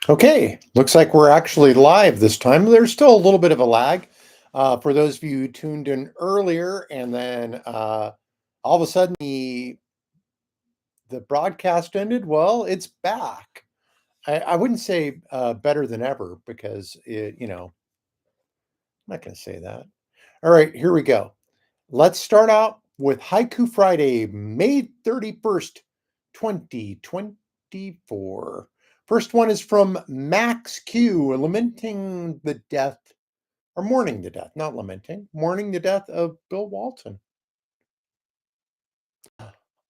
Okay, looks like we're actually live this time. There's still a little bit of a lag for those of you who tuned in earlier, and then all of a sudden the broadcast ended. Well, it's back. I wouldn't say better than ever because I'm not going to say that. All right, here we go. Let's start out with Haiku Friday, May 31st, 2024. First one is from Max Q, lamenting the death, or mourning the death, not lamenting, mourning the death of Bill Walton.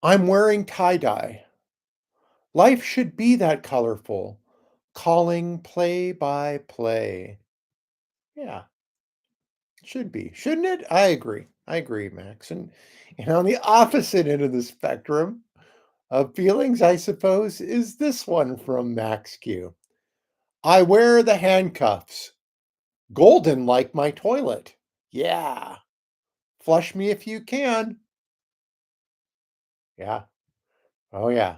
I'm wearing tie dye. Life should be that colorful, calling play by play. Yeah, should be, shouldn't it? I agree. I agree, Max. And on the opposite end of the spectrum, of feelings, I suppose, is this one from Max Q. I wear the handcuffs, golden like my toilet. Yeah, flush me if you can. Yeah. Oh, yeah.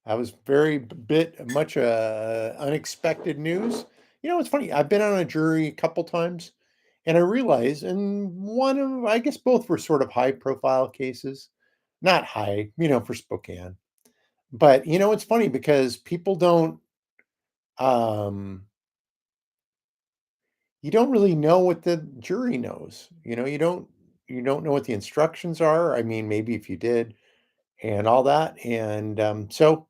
That was very bit much unexpected news. It's funny. I've been on a jury a couple times, and I realized, and one of, I guess both were sort of high profile cases, not high, for Spokane. But it's funny because people don't um you don't really know what the jury knows. You don't know what the instructions are. I mean, maybe if you did and all that. And so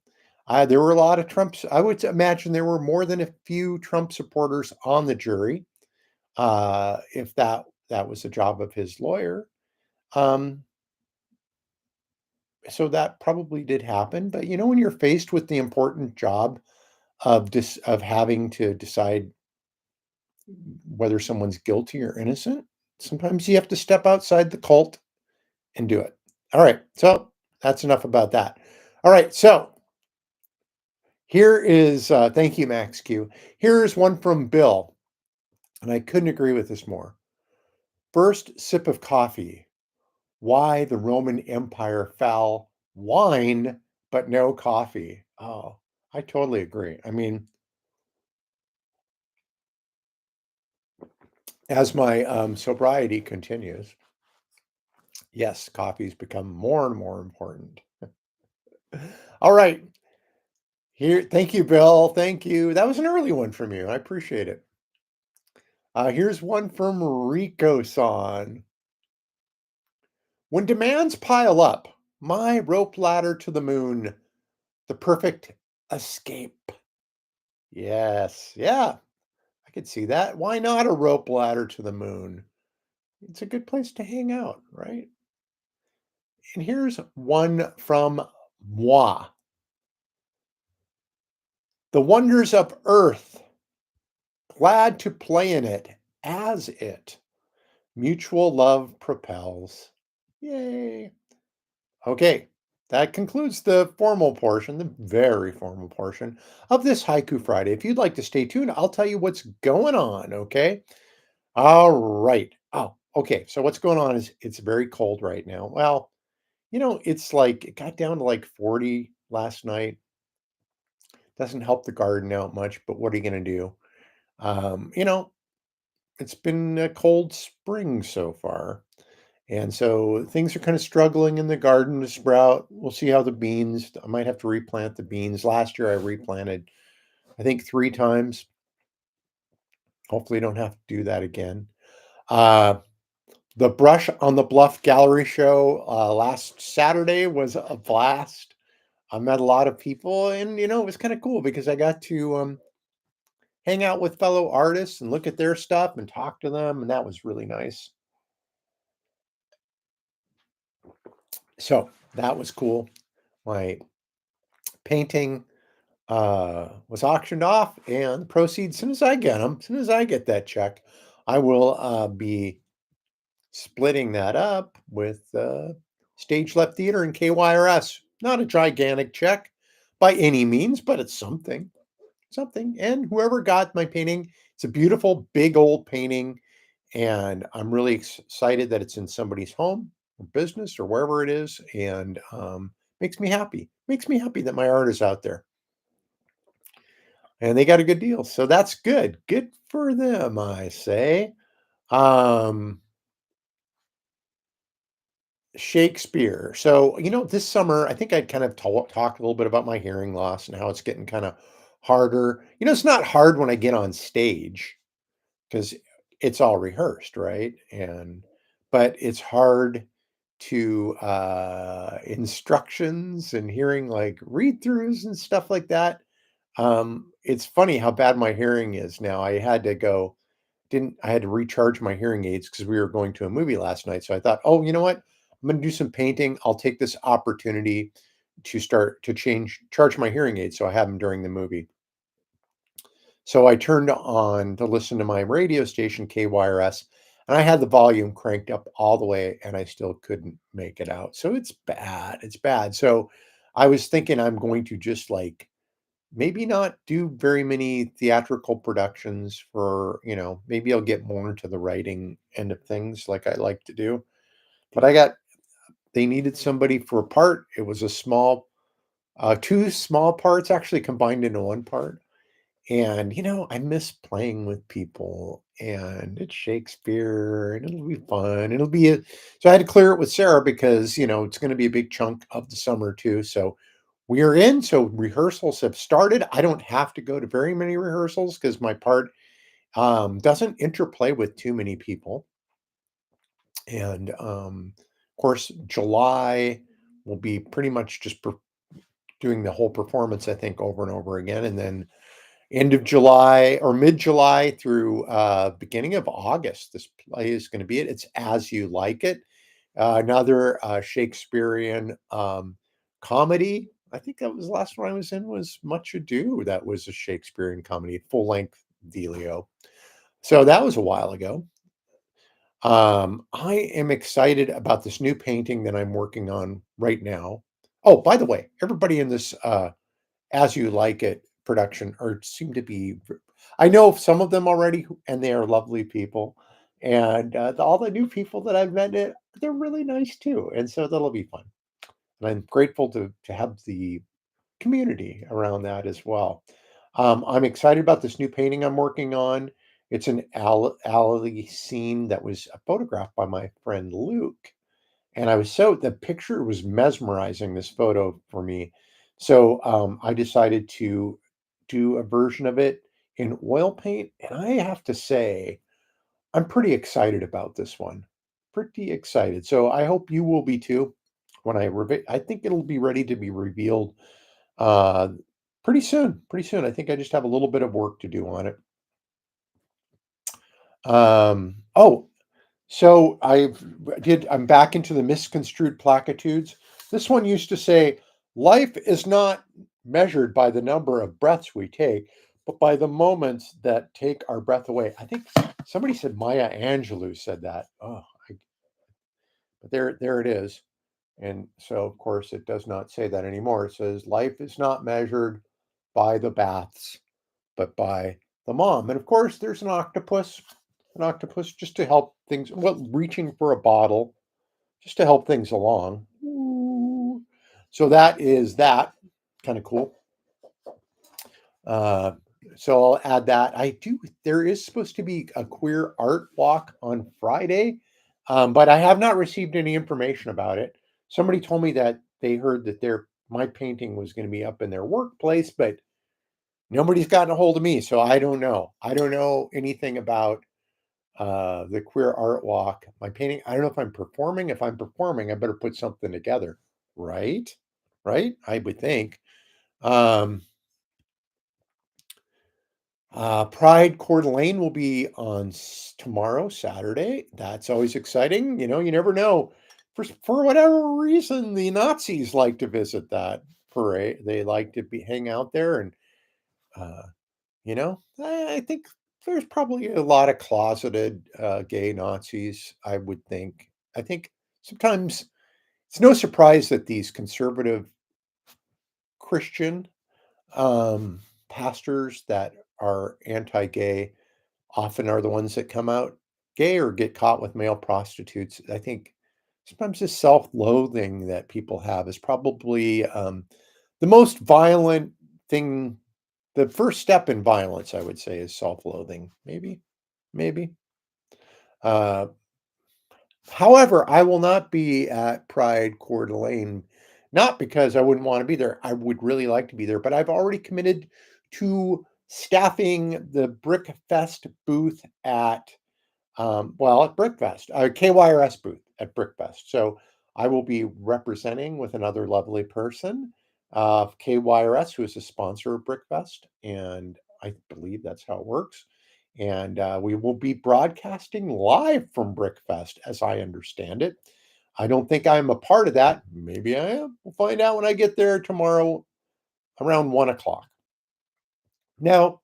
there were a lot of Trumps. I would imagine there were more than a few Trump supporters on the jury, if that was the job of his lawyer. Um, so that probably did happen. But when you're faced with the important job of having to decide whether someone's guilty or innocent, sometimes you have to step outside the cult and do it. All right. So that's enough about that. All right. So here is, thank you, Max Q. Here's one from Bill, and I couldn't agree with this more. First sip of coffee. Why the Roman Empire fell. Wine, but no coffee. Oh, I totally agree. I mean, as my sobriety continues, yes, coffee's become more and more important. All right. Here, thank you, Bill. Thank you. That was an early one from you. I appreciate it. Here's one from Rico San. When demands pile up, my rope ladder to the moon, the perfect escape. Yes. Yeah, I could see that. Why not a rope ladder to the moon? It's a good place to hang out, right? And here's one from moi. The wonders of earth, glad to play in it as it. Mutual love propels. Yay. Okay, that concludes the formal portion, the very formal portion of this Haiku Friday. If you'd like to stay tuned, I'll tell you what's going on, okay? All right. Oh, okay. So what's going on is it's very cold right now. Well, it's like it got down to like 40 last night. Doesn't help the garden out much, but what are you going to do? Um, you know, it's been a cold spring so far. And so things are kind of struggling in the garden to sprout. We'll see how the beans, I might have to replant the beans. Last year I replanted, I think 3 times. Hopefully I don't have to do that again. Uh, the Brush on the Bluff Gallery show last Saturday was a blast. I met a lot of people and, it was kind of cool because I got to hang out with fellow artists and look at their stuff and talk to them. And that was really nice. So that was cool. My painting was auctioned off, and the proceeds, as soon as I get them, as soon as I get that check, I will be splitting that up with Stage Left Theater and KYRS. Not a gigantic check by any means, but it's something, something. And whoever got my painting, it's a beautiful, big old painting, and I'm really excited that it's in somebody's home or business or wherever it is, and makes me happy. Makes me happy that my art is out there. and they got a good deal. So that's good. Good for them, I say. Um, Shakespeare. So, this summer, I think I'd kind of talked a little bit about my hearing loss and how it's getting kind of harder. It's not hard when I get on stage because it's all rehearsed, right? But it's hard to instructions and hearing like read throughs and stuff like that. It's funny how bad my hearing is now. I had to go didn't I had to recharge my hearing aids because we were going to a movie last night. So I thought, oh, you know what? I'm going to do some painting. I'll take this opportunity to start to charge my hearing aids so I have them during the movie. So I turned on to listen to my radio station, KYRS, and I had the volume cranked up all the way and I still couldn't make it out. So it's bad. It's bad. So I was thinking I'm going to just like maybe not do very many theatrical productions for, maybe I'll get more into the writing end of things like I like to do. But they needed somebody for a part. It was a two small parts actually combined into one part. And, I miss playing with people and it's Shakespeare and it'll be fun. So I had to clear it with Sarah because, it's going to be a big chunk of the summer too. So we are in. So rehearsals have started. I don't have to go to very many rehearsals because my part doesn't interplay with too many people. And of course, July will be pretty much just doing the whole performance, I think, over and over again. And then end of July or mid-July through beginning of August. This play is going to be it. It's As You Like It, another Shakespearean comedy. I think that was the last one I was in was Much Ado. That was a Shakespearean comedy, full length dealio. So that was a while ago. I am excited about this new painting that I'm working on right now. Oh, by the way, everybody in this As You Like It production or seem to be I know some of them already and they are lovely people. And all the new people that I've met, they're really nice too. And so that'll be fun. And I'm grateful to have the community around that as well. I'm excited about this new painting I'm working on. It's an alley scene that was photographed by my friend Luke. And the picture was mesmerizing, this photo for me. So I decided to do a version of it in oil paint. And I have to say, I'm pretty excited about this one. Pretty excited. So I hope you will be too. I think it'll be ready to be revealed uh, pretty soon. Pretty soon. I think I just have a little bit of work to do on it. Oh, so I'm back into the misconstrued platitudes. This one used to say, life is not measured by the number of breaths we take, but by the moments that take our breath away. I think somebody said Maya Angelou said that. But there it is. And so, of course, it does not say that anymore. It says, life is not measured by the baths, but by the mom. And of course, there's an octopus just to help things, well, reaching for a bottle just to help things along. Ooh. So that is that. Kind of cool. Uh, so I'll add that. There is supposed to be a queer art walk on Friday, but I have not received any information about it. Somebody told me that they heard that my painting was going to be up in their workplace, but nobody's gotten a hold of me. So I don't know. I don't know anything about the queer art walk, my painting. I don't know if I'm performing. If I'm performing, I better put something together, right? Right? I would think. Um, Pride Coeur d'Alene will be on tomorrow, Saturday. That's always exciting. You never know. For whatever reason, the Nazis like to visit that parade. They like to hang out there, and uh, I think there's probably a lot of closeted gay Nazis. I would think. I think sometimes it's no surprise that these conservative Christian pastors that are anti-gay often are the ones that come out gay or get caught with male prostitutes. I think sometimes the self-loathing that people have is probably the most violent thing the first step in violence, I would say, is self-loathing. Maybe. Uh, However, I will not be at Pride Coeur d'Alene, not because I wouldn't want to be there. I would really like to be there, but I've already committed to staffing the Brick Fest booth at at Brickfest, KYRS booth at Brickfest. So I will be representing with another lovely person, KYRS, who is a sponsor of Brickfest, and I believe that's how it works. And we will be broadcasting live from Brickfest, as I understand it. I don't think I'm a part of that. Maybe I am. We'll find out when I get there tomorrow around 1 o'clock. Now,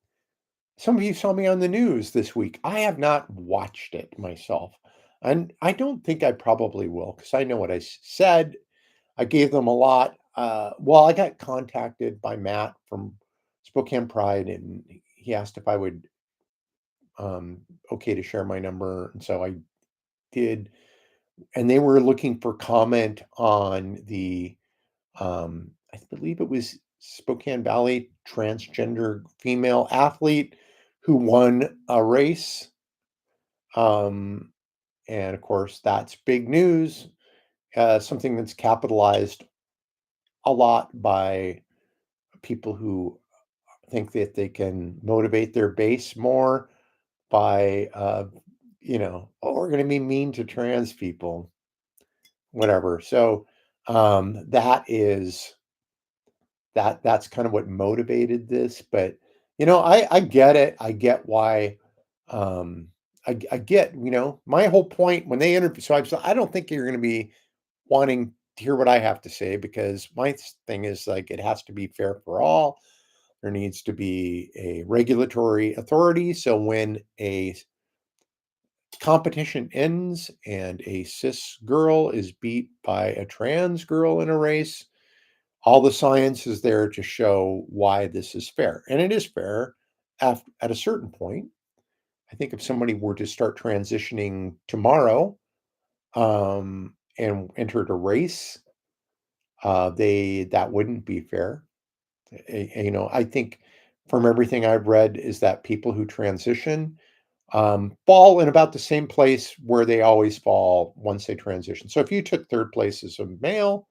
some of you saw me on the news this week. I have not watched it myself. And I don't think I probably will because I know what I said. I gave them a lot. I got contacted by Matt from Spokane Pride, and he asked if I would um, okay to share my number. And so I did. And they were looking for comment on I believe it was Spokane Valley transgender female athlete who won a race. Um, and of course, that's big news, something that's capitalized a lot by people who think that they can motivate their base more by, oh, we're going to be mean to trans people, whatever. So that is that's kind of what motivated this. But I get it. I get why. Um, I get, my whole point when they interview. So I don't think you're going to be wanting to hear what I have to say because my thing is like it has to be fair for all. There needs to be a regulatory authority. So when a competition ends and a cis girl is beat by a trans girl in a race, all the science is there to show why this is fair. And it is fair at a certain point. I think if somebody were to start transitioning tomorrow and entered a race, they that wouldn't be fair. I think from everything I've read is that people who transition fall in about the same place where they always fall once they transition. So if you took third place as a male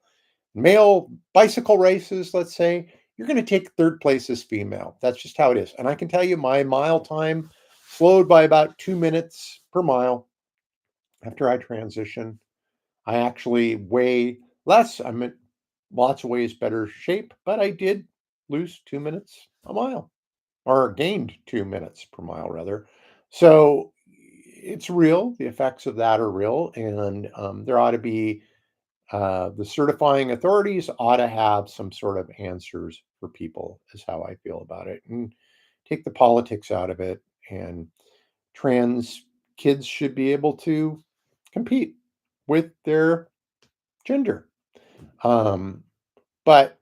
bicycle races, let's say, you're going to take third place as female. That's just how it is. And I can tell you my mile time slowed by about 2 minutes per mile after I transition. I actually weigh less. I'm in lots of ways better shape, but I did lose 2 minutes a mile or gained 2 minutes per mile, rather. So it's real. The effects of that are real. And there ought to be the certifying authorities ought to have some sort of answers for people, is how I feel about it. And take the politics out of it. And trans kids should be able to compete with their gender. Um, but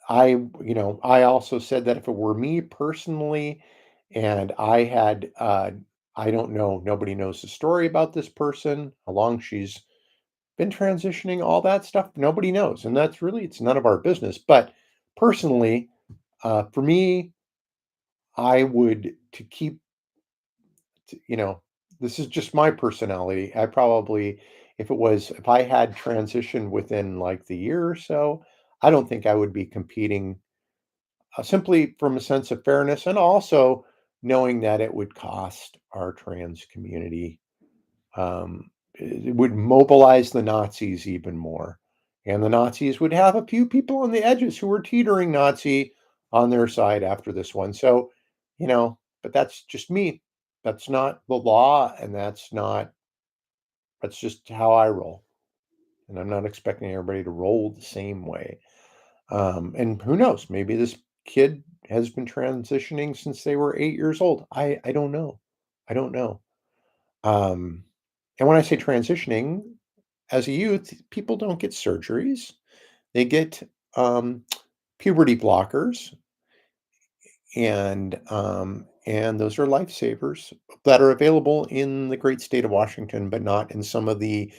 I also said that if it were me personally and I don't know, nobody knows the story about this person, how long she's been transitioning, all that stuff, nobody knows. And that's really, it's none of our business. But personally, for me, I would to keep, you know, this is just my personality. I probably, if I had transitioned within like the year or so, I don't think I would be competing simply from a sense of fairness and also knowing that it would cost our trans community. It would mobilize the Nazis even more. And the Nazis would have a few people on the edges who were teetering Nazi on their side after this one. So, but that's just me. That's not the law. And that's just how I roll. And I'm not expecting everybody to roll the same way. And who knows? Maybe this kid has been transitioning since they were 8 years old. I don't know. I don't know. Um, and when I say transitioning, as a youth, people don't get surgeries. They get puberty blockers, and those are lifesavers that are available in the great state of Washington, but not in some of the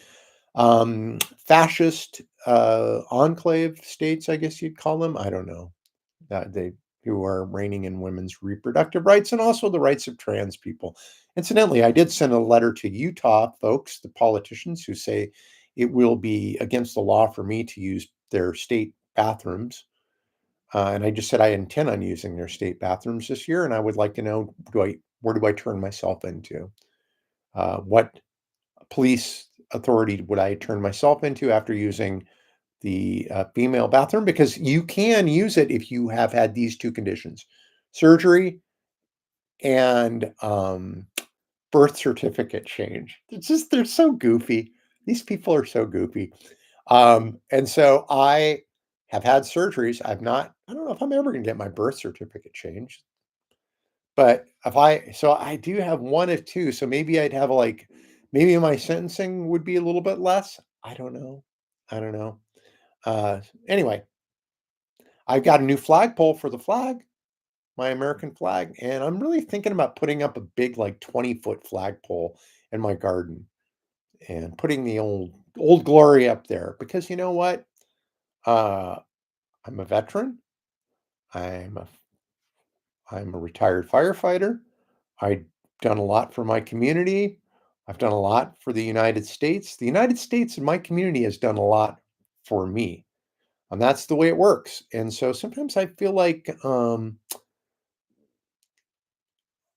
fascist enclave states, I guess you'd call them. I don't know. they who are reigning in women's reproductive rights and also the rights of trans people. Incidentally, I did send a letter to Utah folks, the politicians who say it will be against the law for me to use their state bathrooms. And I just said I intend on using their state bathrooms this year, and I would like to know, where do I turn myself into? What police authority would I turn myself into after using the female bathroom? Because you can use it if you have had these two conditions: surgery and birth certificate change. They're so goofy. These people are so goofy. And so I have had surgeries. I don't know if I'm ever going to get my birth certificate changed, but so I do have one of two. So maybe I'd have like, maybe my sentencing would be a little bit less. I don't know. I don't know. Anyway, I've got a new flagpole for the flag, my American flag, and I'm really thinking about putting up a big, like 20-foot flagpole in my garden and putting the old glory up there because you know what? Uh, I'm a veteran. I'm a I'm a retired firefighter. I've done a lot for my community. I've done a lot for the United States. The United States and my community has done a lot for me. And that's the way it works. And so sometimes I feel like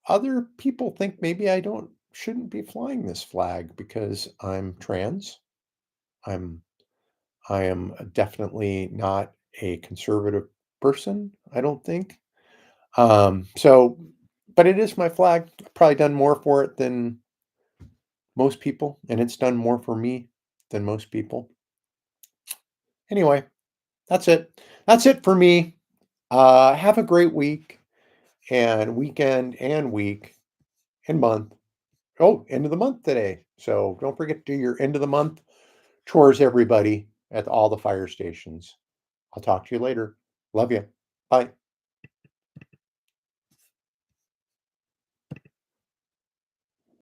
other people think maybe I don't shouldn't be flying this flag because I'm trans. I'm I am definitely not a conservative person, I don't think. So but it is my flag. I've probably done more for it than most people, and it's done more for me than most people. Anyway, that's it. That's it for me. Have a great week and weekend and week and month. Oh, end of the month today. So don't forget to do your end of the month chores, everybody, at all the fire stations. I'll talk to you later. Love you. Bye.